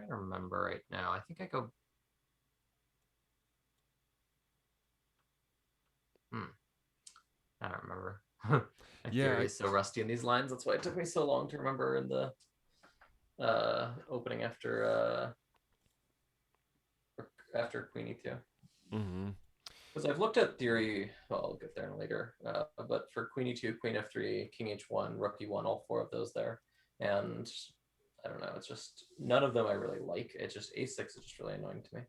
trying to remember right now. I think I go. Hmm, I don't remember. My Yeah, theory is so rusty in these lines. That's why it took me so long to remember in the opening after Queen E2. mm-hmm. Because I've looked at theory, well, I'll get there later. But for Queen E2, Queen F3, King H1, Rook E1, all four of those there, and I don't know. It's just none of them I really like. It's just A6 is just really annoying to me.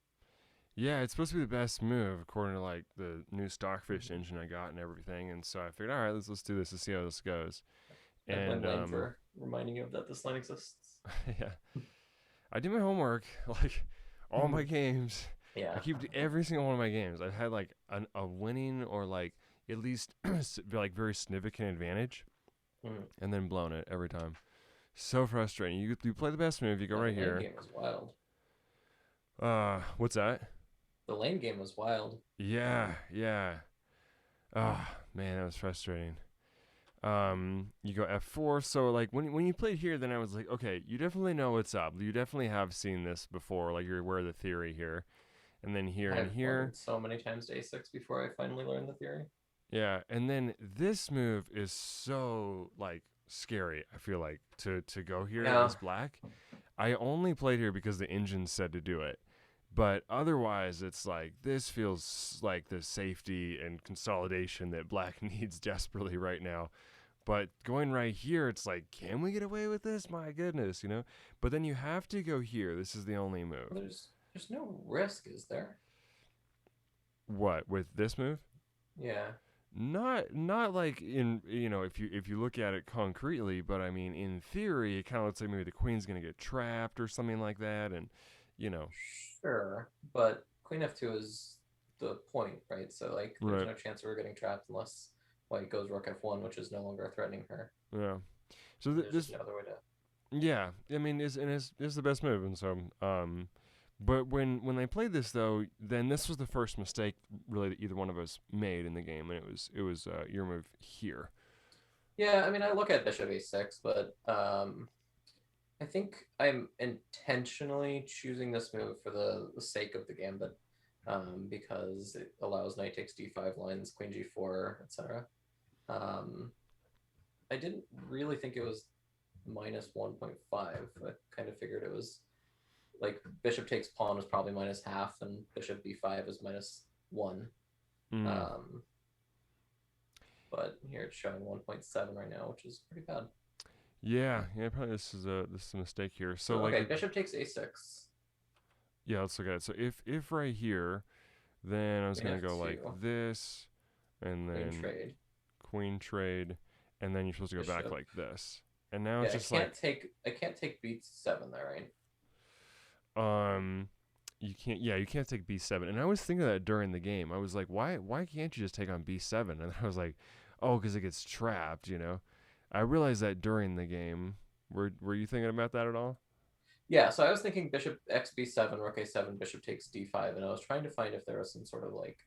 Yeah, it's supposed to be the best move according to like the new Stockfish engine I got and everything. And so I figured, all right, let's do this. Let's see how this goes. I blame And Lane for reminding you of that this line exists. yeah, I do my homework like all my games. I Yeah. keep every single one of my games. I've had like a winning or like at least like very significant advantage, Mm. and then blown it every time. So frustrating. You play the best move. You go Yeah, the right lane here. game was wild. What's that? The lane game was wild. Yeah, yeah. Man, that was frustrating. You go F4. So like when you played here, then I was like, okay, you definitely know what's up. You definitely have seen this before. Like you're aware of the theory here. And then here and I've here, learned so many times to A6 before I finally learned the theory. yeah. And then this move is so like scary. I feel like to go here Yeah, as black. I only played here because the engine said to do it. But otherwise, it's like this feels like the safety and consolidation that black needs desperately right now. But going right here, it's like, can we get away with this? My goodness, you know? But then you have to go here. This is the only move. there's no risk, is there? What, with this move? Yeah. Not like in if you look at it concretely, but I mean in theory it kind of looks like maybe the queen's gonna get trapped or something like that, and you know Sure, but Queen F2 is the point, right? So like, there's right, no chance of her getting trapped unless White goes Rook F1, which is no longer threatening her. yeah. So And there's just this no other way to. yeah, I mean is the best move, and so but when they played this though, then this was the first mistake really that either one of us made in the game, and it was your move here. Yeah, I mean, I look at Bishop A6, but I think I'm intentionally choosing this move for the sake of the gambit, because it allows knight takes d5 lines, queen g4, etc. Um, I didn't really think it was minus 1.5. I kind of figured it was like bishop takes pawn was probably minus half, and bishop b5 is minus one. Mm. Um, but here it's showing 1.7 right now, which is pretty bad. Yeah, probably this is a mistake here. So So like okay, bishop takes a6, yeah, let's look at it. So if right here, then I was queen gonna go like f2, this, and queen then trade, queen trade, and then you're supposed to go back bishop. like this. And now it's Yeah, just like, I can't take b7 there, right? um, you can't. Yeah, you can't take b7. And I was thinking that during the game. I was like, why can't you just take on b7? And I was like, oh, because it gets trapped. I realized that during the game. Were you thinking about that at all? Yeah, so I was thinking bishop x b7, rook a7, bishop takes d5, and I was trying to find if there was some sort of like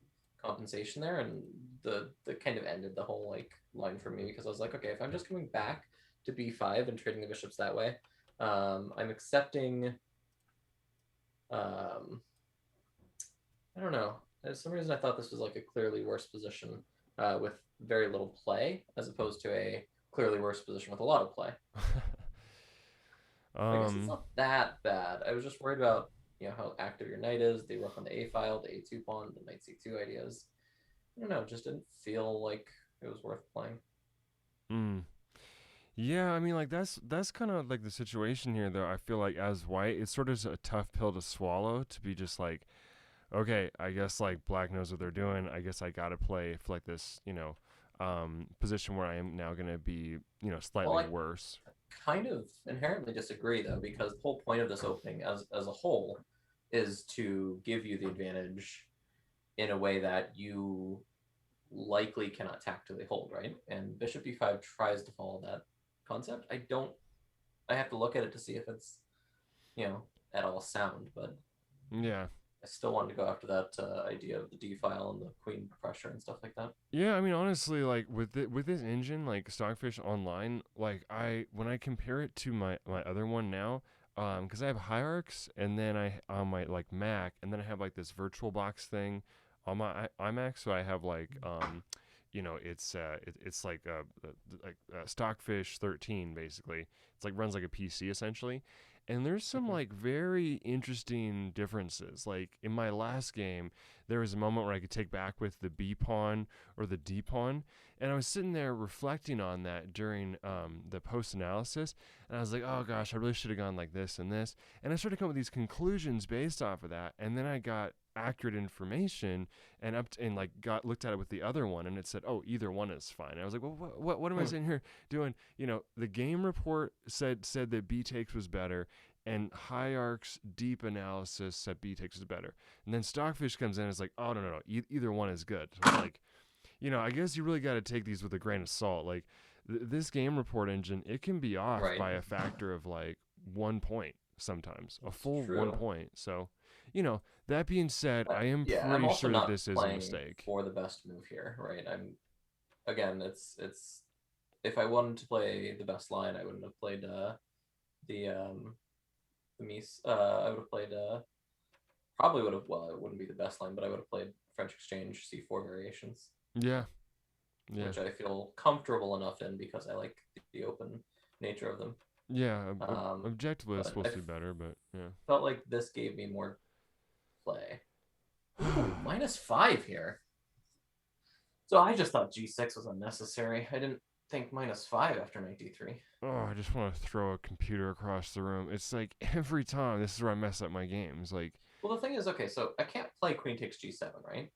compensation there, and the kind of ended the whole like line for me because I was like, okay, if I'm just coming back to b5 and trading the bishops that way, I'm accepting. Um, I don't know. For some reason, I thought this was like a clearly worse position with very little play, as opposed to a clearly worse position with a lot of play. I guess it's um, not that bad. I was just worried about how active your knight is, the rook on the a file, the a2 pawn, the knight c2 ideas. I don't know. It just didn't feel like it was worth playing. mm. Yeah, I mean, like that's kind of like the situation here, though. I feel like as white, it's sort of a tough pill to swallow to be just like, okay, I guess like black knows what they're doing. I guess I gotta play for like this, position where I am now gonna be, Well, slightly I worse. kind of inherently disagree though, because the whole point of this opening, as a whole, is to give you the advantage in a way that you likely cannot tactically hold, right? And bishop e5 tries to follow that concept. I don't. I have to look at it to see if it's you know at all sound, but Yeah, I still wanted to go after that idea of the D file and the queen pressure and stuff like that. yeah. I mean, honestly, like with this engine, like Stockfish Online, like I when I compare it to my other one now, because I have hierarchs, and then I on my like Mac, and then I have like this virtual box thing on my iMac. So I have like it's like Stockfish 13 basically. It's like runs like a PC essentially. And there's some Mhm. like very interesting differences. Like in my last game, there was a moment where I could take back with the B pawn or the D pawn, and I was sitting there reflecting on that during the post analysis, and I was like, oh gosh, I really should have gone like this and this. And I started to come up with these conclusions based off of that. And then I got accurate information and like got looked at it with the other one, and it said, oh, either one is fine. And I was like, well, what am I sitting here doing? The game report said that B takes was better, and Hierarch's deep analysis said B takes was better. And then Stockfish comes in and is like, oh no, either one is good. So it's like, I guess you really got to take these with a grain of salt. Like this game report engine, it can be off Right. by a factor of like 1 point sometimes, a It's full one true. point. So, that being said, I am Yeah, I'm pretty also sure that not this is a playing mistake. for the best move here, right? I'm again, it's if I wanted to play the best line, I wouldn't have played the Mies. I would have played probably would have. Well, it wouldn't be the best line, but I would have played French Exchange C4 variations, Yeah, yeah, which I feel comfortable enough in because I like the open nature of them. yeah. Objectively, it's But I supposed to be better, but yeah. felt like this gave me more play. Ooh, -5 here. So I just thought G6 was unnecessary. I didn't think -5 after knight D3. Oh, I just want to throw a computer across the room. It's like every time this is where I mess up my games. Like, Well, the thing is, okay, so I can't play queen takes G7, right?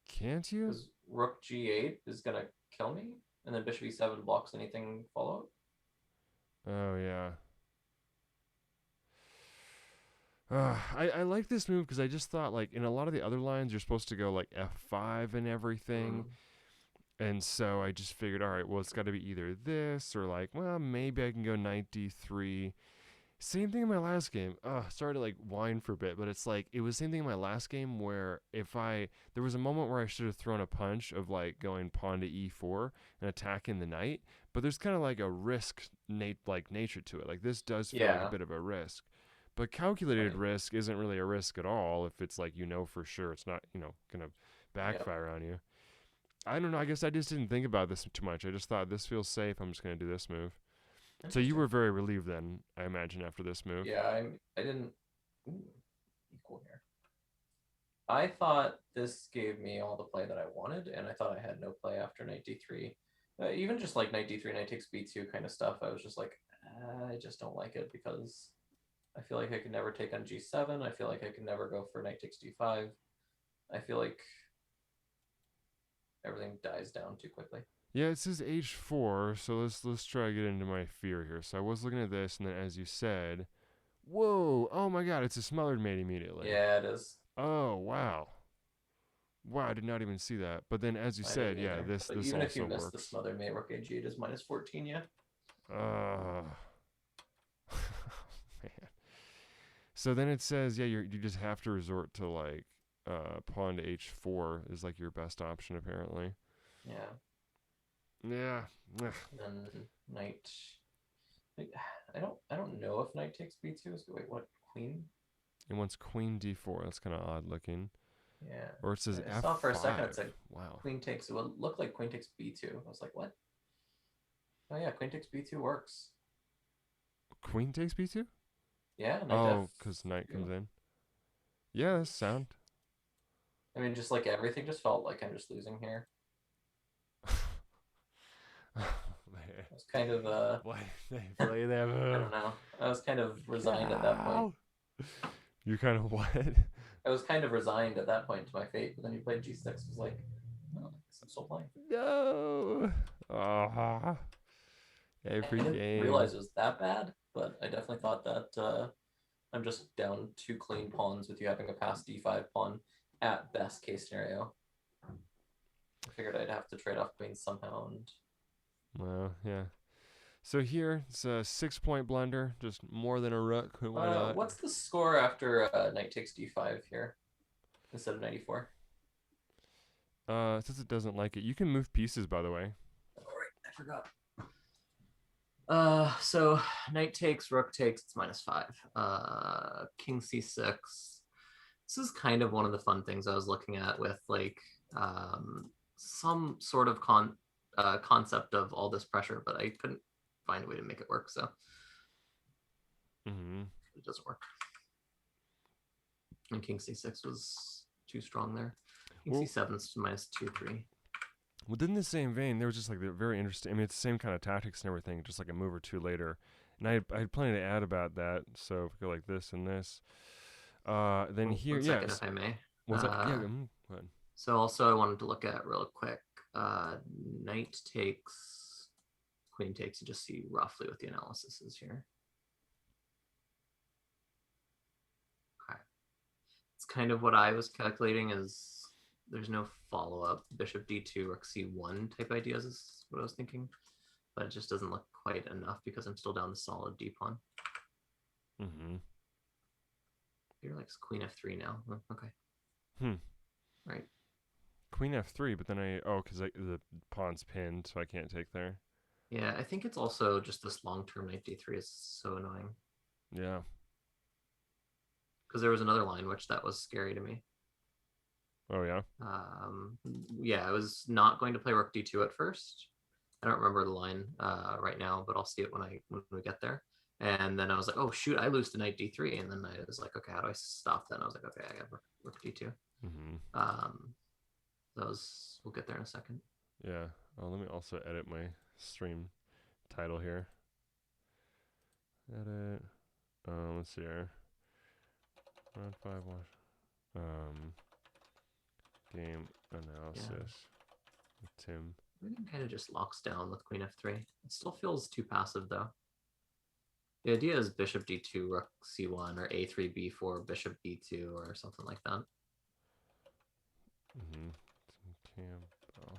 can't you? Because rook G8 is gonna kill me, and then bishop E7 blocks anything follow. Oh yeah. I like this move because I just thought like in a lot of the other lines you're supposed to go like F5 and everything, Mm. and so I just figured, all right, well it's got to be either this or like, well maybe I can go knight D3. Same thing in my last game. Sorry to like whine for a bit, but it's like it was the same thing in my last game where there was a moment where I should have thrown a punch of like going pawn to E4 and attacking the knight, but there's kind of like a risk nature to it. Like this does feel like a Yeah, bit of a risk. But calculated right. risk isn't really a risk at all if it's like for sure it's not, gonna Yep. backfire on you. I don't know, I guess I just didn't think about this too much. I just thought this feels safe. I'm just gonna do this move. So you Interesting. were very relieved then, I imagine, after this move. Yeah, I didn't. Ooh, equal here. I thought this gave me all the play that I wanted, and I thought I had no play after knight D3. Even just like knight D3, knight takes B2 kind of stuff, I was just like, I just don't like it because I feel like I could never take on G7. I feel like I could never go for knight takes D5. I feel like everything dies down too quickly. Yeah, it says H4, so let's try to get into my fear here. So I was looking at this, and then as you said, whoa, oh my god, it's a smothered mate immediately. Yeah, it is. Oh wow, wow, I did not even see that. But then as you I said, didn't yeah, either. this But this even if you also miss the works. smother mate, rook A8 is -14, yeah? Uh, man. So then it says, yeah, you just have to resort to like pawn to H4 is like your best option apparently. Yeah. Yeah. And then knight. I don't know if knight takes B2 is. Wait, what? Queen? It wants queen D4. That's kind of odd looking. Yeah. Or it says I saw for a second it F5. said Wow. queen takes. It would look like queen takes B2. I was like, what? Oh yeah, queen takes B2 works. Queen takes B2? Yeah, knight Oh, because knight F2. comes in. Yeah, that's sound. I mean, just like everything just felt like I'm just losing here. Man. I was kind of Why did they play that I move? don't know. I was kind of resigned at that point. Ow! You're kind of what? I was kind of resigned at that point to my fate, but then you played G6. Was like, oh, I guess I'm still playing. No. I Every didn't game. realize it was that bad, but I definitely thought that I'm just down 2 clean pawns with you having a pass D5 pawn at best case scenario. I figured I'd have to trade off queens somehow, and Well, yeah. So here it's a 6 point blunder, just more than a rook. Why not? what's the score after knight takes D5 here instead of 94? Since it doesn't like it, you can move pieces. By the way, Oh, right, I forgot. So knight takes, rook takes, it's -5. King c6. This is kind of one of the fun things I was looking at with like some sort of concept of all this pressure, but I couldn't find a way to make it work, so Mm-hmm. it doesn't work. And King c6 was too strong there. King Well, c7 is -2, 3. within the same vein, there was just like the very interesting. I mean, it's the same kind of tactics and everything, just like a move or two later. And I had plenty to add about that. So if we go like this and this, then Oh, here, 1 second, yes. if I may. What's that? Yeah. Go ahead. So also I wanted to look at real quick. Knight takes, queen takes, to just see roughly what the analysis is here. Okay. It's kind of what I was calculating is there's no follow-up. Bishop d2, rook c1 type ideas is what I was thinking. But it just doesn't look quite enough because I'm still down the solid d pawn. Mm-hmm. You're like queen f3 now. Okay. Hmm. Right. Queen f3, but then because the pawn's pinned, so I can't take there. Yeah, I think it's also just this long-term knight d3 is so annoying. Yeah. Because there was another line which that was scary to me. Oh yeah. Yeah, I was not going to play rook d2 at first. I don't remember the line right now, but I'll see it when we get there. And then I was like, oh shoot, I lose to knight d3, and then I was like, okay, how do I stop that? And I was like, okay, I got rook d2. Mm-hmm. We'll get there in a second. Yeah. Oh, let me also edit my stream title here. Edit. Let's see here. Round 5 watch. Game analysis. Yeah. With Tim. Everything kind of just locks down with queen f3. It still feels too passive though. The idea is bishop d2, rook c1, or a3, b4, bishop b2, or something like that. Mm-hmm. Tim Campbell.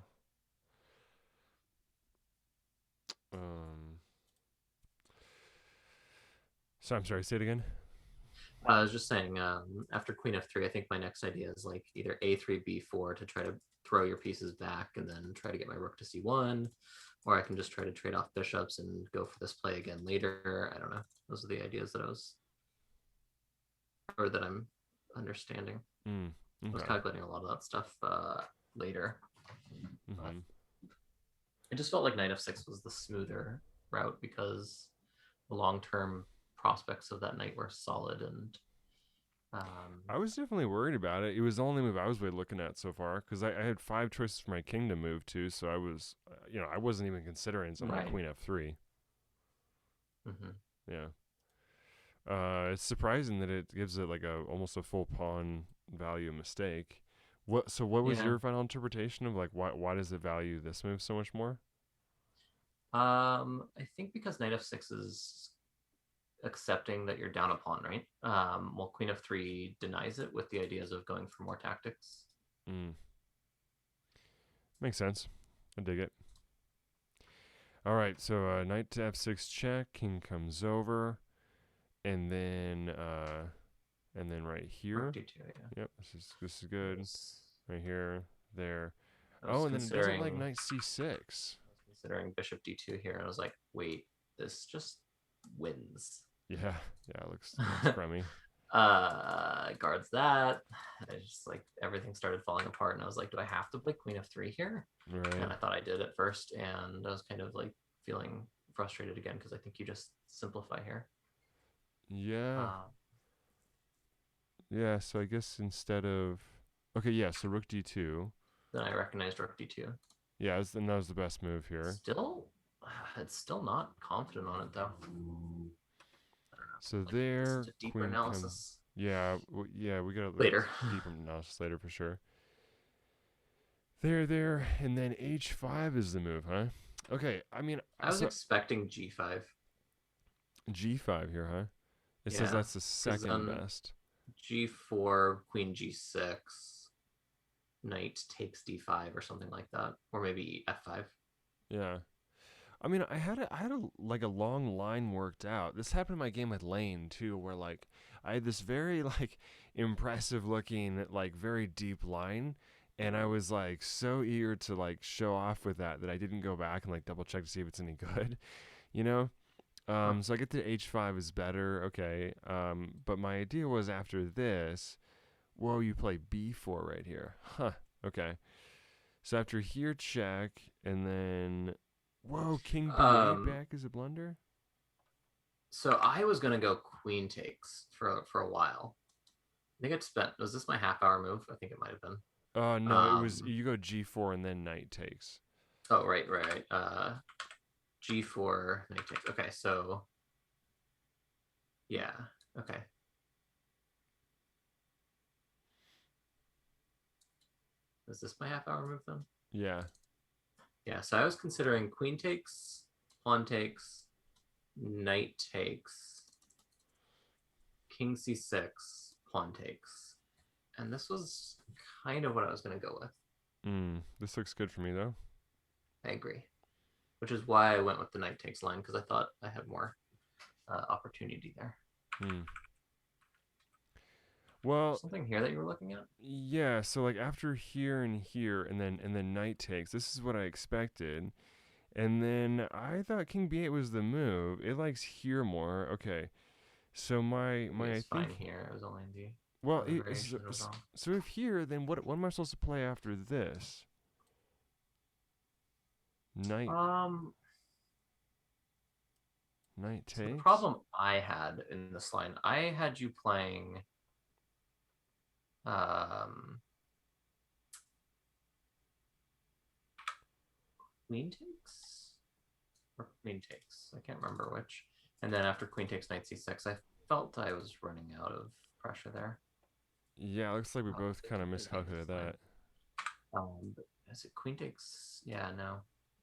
So I'm sorry, say it again. I was just saying, after queen f3, I think my next idea is like either a3, b4 to try to throw your pieces back and then try to get my rook to c1, or I can just try to trade off bishops and go for this play again later. I don't know. Those are the ideas that I'm understanding. Okay. I was calculating a lot of that stuff later. Mm-hmm. It just felt like knight f6 was the smoother route because the long-term prospects of that knight were solid, and I was definitely worried about it. It was the only move I was really looking at so far because I had 5 choices for my king to move to, so I was, I wasn't even considering something like queen f3. Mm-hmm. Yeah. It's surprising that it gives it like almost a full pawn value mistake. What was your final interpretation of like why does it value this move so much more? I think because knight f6 is accepting that you're down a pawn, right? While queen f3 denies it with the ideas of going for more tactics. Makes sense. I dig it. All right, so knight to f6 check, king comes over, and then right here. D2, yeah. Yep, this is good. Right here, there. And then it doesn't like knight c6. I was considering bishop d2 here, and I was like, wait, this just wins. Yeah, it looks crummy. Guards that. I just like everything started falling apart, and I was like, do I have to play queen f3 here? Right. And I thought I did at first, and I was kind of like feeling frustrated again because I think you just simplify here. Yeah. Yeah, so I guess instead of so rook d2. Then I recognized rook d2. Yeah, and that was the best move here. It's still not confident on it though. So there, a deeper analysis. We gotta look later. Deeper analysis later for sure. There, and then h5 is the move, huh? Okay, I mean, I was expecting g5. G5 here, huh? It says that's the second best. G4, queen g6, knight takes d5 or something like that, or maybe f5. Yeah. I mean, I had a long line worked out. This happened in my game with Lane too, where like I had this very like impressive looking like very deep line, and I was like so eager to like show off with that I didn't go back and like double check to see if it's any good. you know? Huh. So I get that h5 is better, okay. But my idea was after this, whoa, you play b4 right here. Huh, okay. So after here, check, and then, whoa, king b8 Um, back is a blunder? so I was gonna go queen takes for a while. I think it spent. Was this my half hour move? I think it might have been. No, it was, Um, you go g4 and then knight takes. oh right. G4 knight takes. Okay, so yeah. Okay. Is this my half hour move then? Yeah. Yeah. So I was considering queen takes, pawn takes, knight takes, king c6, pawn takes, and this was kind of what I was gonna go with. This looks good for me, though. I agree, which is why I went with the knight takes line because I thought I had more opportunity there. Hmm. Well, Something here that you were looking at? yeah, so like after here and here and then knight takes, this is what I expected. And then I thought king b8 was the move. It likes here more. Okay. So Maybe I it's fine think, here. It was only the well, other variation that was wrong. so if here, then what am I supposed to play after this? Knight Um, knight so the takes? problem I had in this line, I had you playing um queen takes or queen takes. I can't remember which. And then after queen takes knight c6, I felt I was running out of pressure there. Yeah, looks like we both They kind of took the knight miscalculated takes line. that. But is it queen takes? Yeah, no.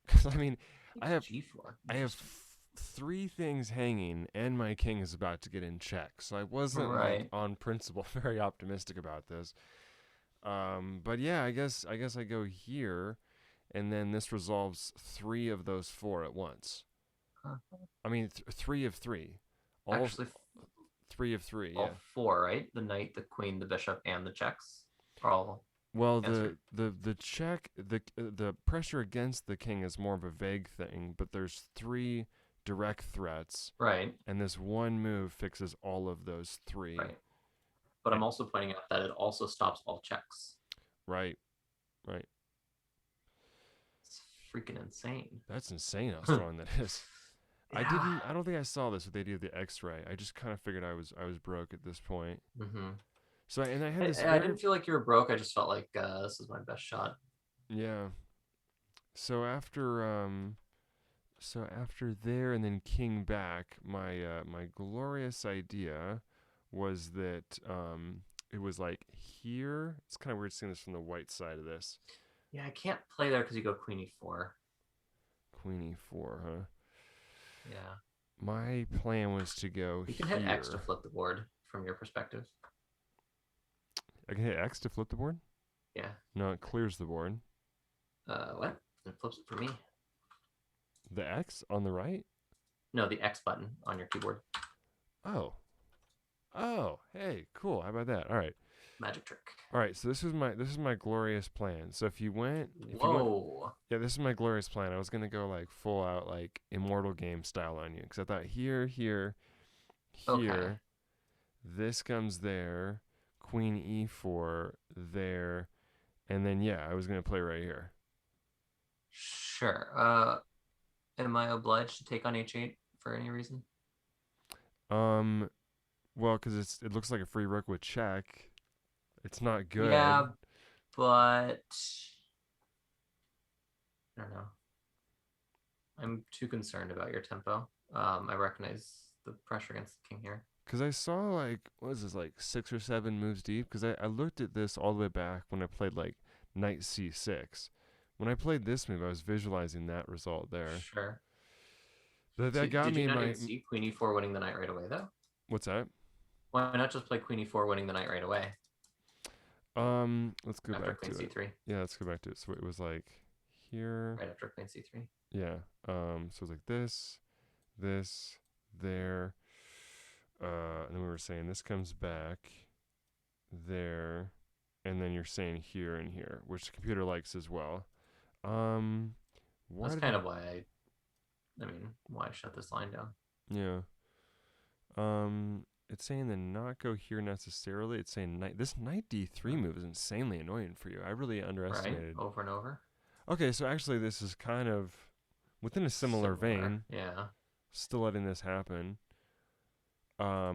Cuz I mean, I Takes have g4. I have Interesting. three things hanging, and my king is about to get in check. So I wasn't like Right. on principle very optimistic about this. But yeah, I guess I go here, and then this resolves three of those four at once. Huh. I mean, three of three, all Actually, three of three. all Yeah. four, right? The knight, the queen, the bishop, and the checks are all Well, answered. the check the pressure against the king is more of a vague thing, but there's three direct threats, Right. and this one move fixes all of those three. Right. But Eh, I'm also pointing out that it also stops all checks. Right, right. It's freaking insane. That's insane how strong that is. Yeah. I don't think I saw this with the idea of the X-ray. I just kind of figured I was broke at this point. Mm-hmm. So and I had this I very didn't feel like you were broke. I just felt like this is my best shot. yeah. So after there and then king back, my glorious idea was that it was like here. It's kind of weird seeing this from the white side of this. Yeah, I can't play there because you go queen e4. Queen e4, huh? Yeah. My plan was to go You can hit X to here. flip the board from your perspective. I can hit X to flip the board? Yeah. No, it clears the board. What? It flips it for me. The X on the right? No, the X button on your keyboard. Oh. Oh, hey, cool. How about that? All right. Magic trick. All right, so this is my glorious plan. So if you went Whoa. yeah, this is my glorious plan. I was going to go like full out like immortal game style on you cuz I thought here, Okay. here, this comes there, queen e4 there, and then yeah, I was going to play right here. Sure. Am I obliged to take on h8 for any reason? Um well, cuz it looks like a free rook with check. It's not Yeah, good. but I don't know. I'm too concerned about your tempo. I recognize the pressure against the king here. Cause I saw like what is this like 6 or 7 moves deep? Cause I looked at this all the way back when I played like knight c6. When I played this move, I was visualizing that result there. Sure. That So got did me you in not my see queen e4 winning the knight right away though? what's that? Why not just play queen e4 winning the knight right away Let's go after back queen to it. c3? Yeah, let's go back to it. So it was like here. Right after queen c3. Yeah. So it was like this, there. And then we were saying this comes back there, and then you're saying here and here, which the computer likes as well. Um, why That's did I? kind of why I I mean, why shut this line down? Yeah. It's saying to not go here necessarily. It's saying knight. This knight d3 move is insanely annoying for you. I really Right? underestimated. Over and over. Okay, so actually this is kind of within a similar Similar. vein. Yeah. Still letting this happen.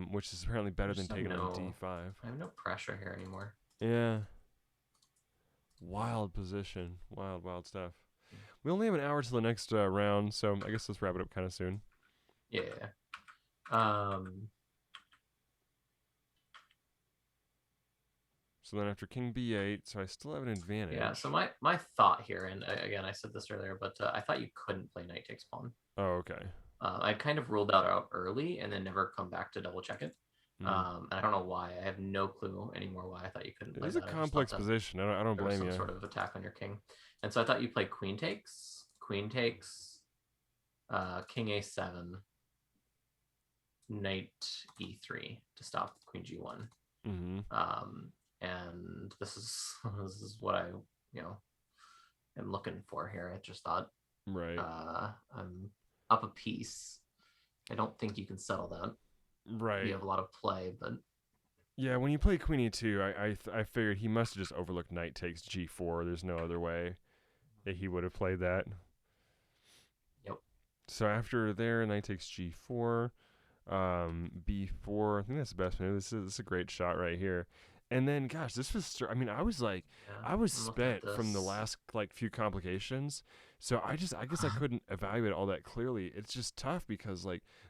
Which is apparently I better than just have taking on no. d5. I have no pressure here anymore. Yeah. Wild position. Wild, wild stuff. We only have an hour till the next round, so I guess let's wrap it up kind of soon. Yeah. So then after king b8, so I still have an advantage. Yeah. So my thought here, and again, I said this earlier, but I thought you couldn't play knight takes pawn. Oh, okay. I kind of ruled that out early and then never come back to double check it. And I don't know why. I have no clue anymore why I thought you couldn't play It is a that. complex position. I don't blame you. Some sort of attack on your king, and so I thought you played queen takes, king a7, knight e3 to stop queen g1. And this is what I am looking for here. I just thought, right. I'm up a piece. I don't think you can settle that. Right. You have a lot of play, but yeah, when you play queen e2, I figured he must have just overlooked knight takes g4. There's no other way that he would have played that. Yep. So after there, knight takes g4, b4. I think that's the best move. This is a great shot right here. And then, gosh, this was. I mean, I was like, I was spent from the last few complications. So I guess I couldn't evaluate all that clearly. It's just tough because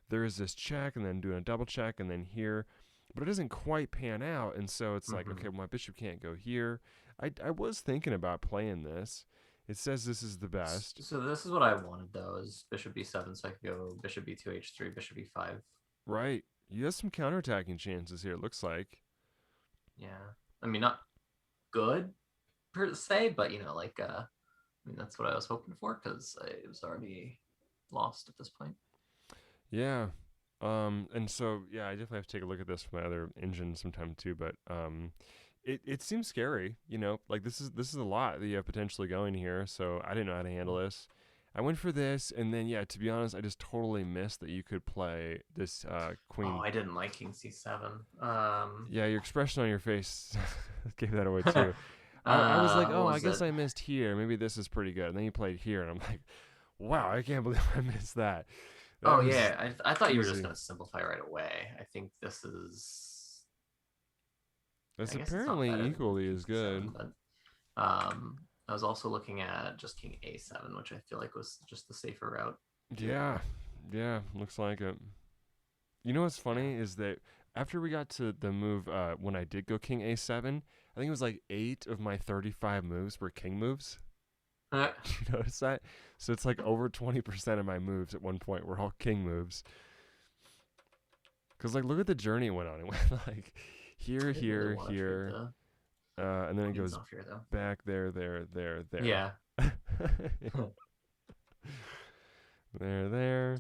there is this check and then doing a double check and then here, but it doesn't quite pan out. And so it's like, okay, well, my bishop can't go here. I was thinking about playing this. It says this is the best. So this is what I wanted though: is bishop b7, so I could go bishop b2 h3, bishop b5. Right. You have some counterattacking chances here. It looks like. Yeah, I mean, not good per se, but I mean, that's what I was hoping for because it was already lost at this point. Yeah. And so yeah, I definitely have to take a look at this for my other engine sometime too. But it seems scary. This is a lot that you have potentially going here. So I didn't know how to handle this. I went for this, and then yeah, to be honest, I just totally missed that you could play this queen. Oh, I didn't like king c7. Yeah, your expression on your face gave that away too. I was like, oh, I guess I missed here. Maybe this is pretty good. And then you played here, and I'm like, wow, I can't believe I missed that. Yeah, I thought you were just going to simplify right away. I think this is. That's apparently equally as good. But, I was also looking at just king a7, which I feel like was just the safer route. Yeah, looks like it. You know what's funny is that after we got to the move, when I did go king a7, I think it was 8 of my 35 moves were king moves. Did you notice that? So it's over 20% of my moves at one point were all king moves. Because look at the journey it went on. It went here, and then it goes back there. Yeah. there.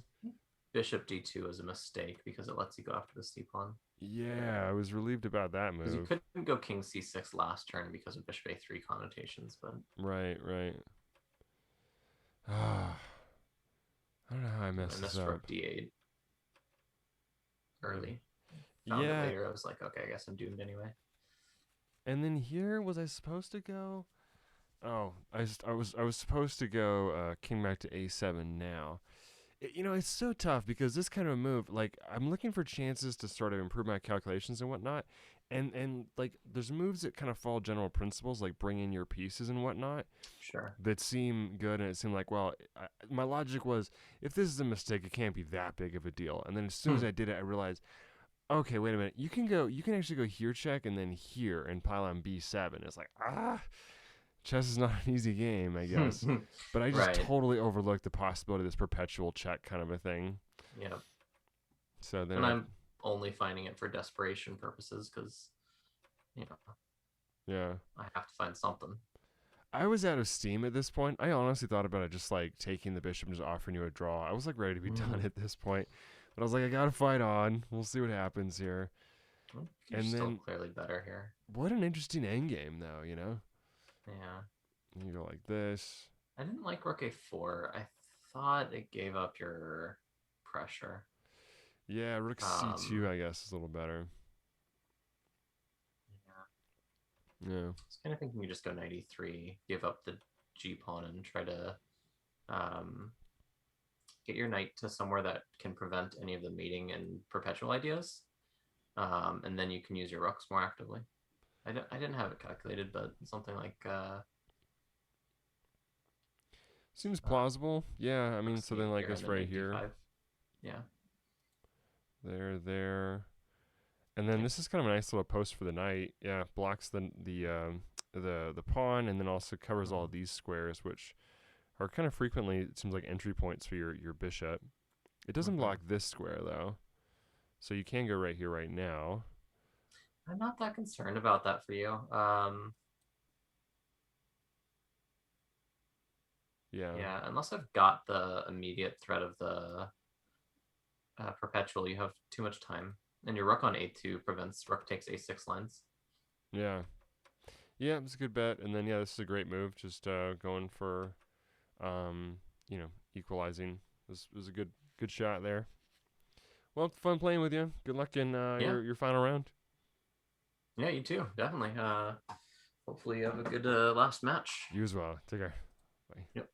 Bishop d2 is a mistake because it lets you go after the c pawn. Yeah, I was relieved about that move. You couldn't go king c6 last turn because of bishop a3 connotations, but right. I don't know how I messed this up. Rook d8 early. Yeah. Later, I was like, okay, I guess I'm doomed anyway. And then here, was I supposed to go? Oh, I was supposed to go king back to a7 now. It's so tough because this kind of move, I'm looking for chances to sort of improve my calculations and whatnot. And there's moves that kind of follow general principles, like bring in your pieces and whatnot. Sure. That seem good, and it seemed like, well, my logic was, if this is a mistake, it can't be that big of a deal. And then as soon as I did it, I realized, okay, wait a minute, you can actually go here check and then here and pile on b7. It's like, chess is not an easy game, I guess. But I just totally overlooked the possibility of this perpetual check kind of a thing. Yeah. So then, and I'm only finding it for desperation purposes because, yeah, I have to find something. I was out of steam at this point. I honestly thought about it just taking the bishop and just offering you a draw. I was ready to be done at this point. But I was like, I gotta fight on. We'll see what happens here. You're still clearly better here. What an interesting endgame, though, Yeah. You go like this. I didn't like rook a4. I thought it gave up your pressure. Yeah, rook c2, Um, I guess, is a little better. yeah. Yeah. I was kind of thinking you just go knight e3, give up the g pawn, and try to um, get your knight to somewhere that can prevent any of the mating and perpetual ideas, and then you can use your rooks more actively. I didn't have it calculated, but something like Seems uh, plausible. Yeah, I mean, rooks so then d8 like here and this then right knight here, d5. Yeah. there. And then Okay. this is kind of a nice little post for the knight. Yeah, blocks the pawn, and then also covers all Mhm. of these squares, which are kind of frequently, it seems like, entry points for your bishop. It doesn't block Mhm. this square though, so you can go right here right now. I'm not that concerned about that for you. Yeah, Yeah, unless I've got the immediate threat of the perpetual, you have too much time. And your rook on a2 prevents rook takes a6 lines. yeah, yeah. It's a good bet. And then yeah, this is a great move. Just going for, um, equalizing. This was a good shot there. Well, fun playing with you. Good luck in Yeah, your final round. yeah, you too, definitely. Hopefully you have a good last match. You as well. Take care. Bye. Yep.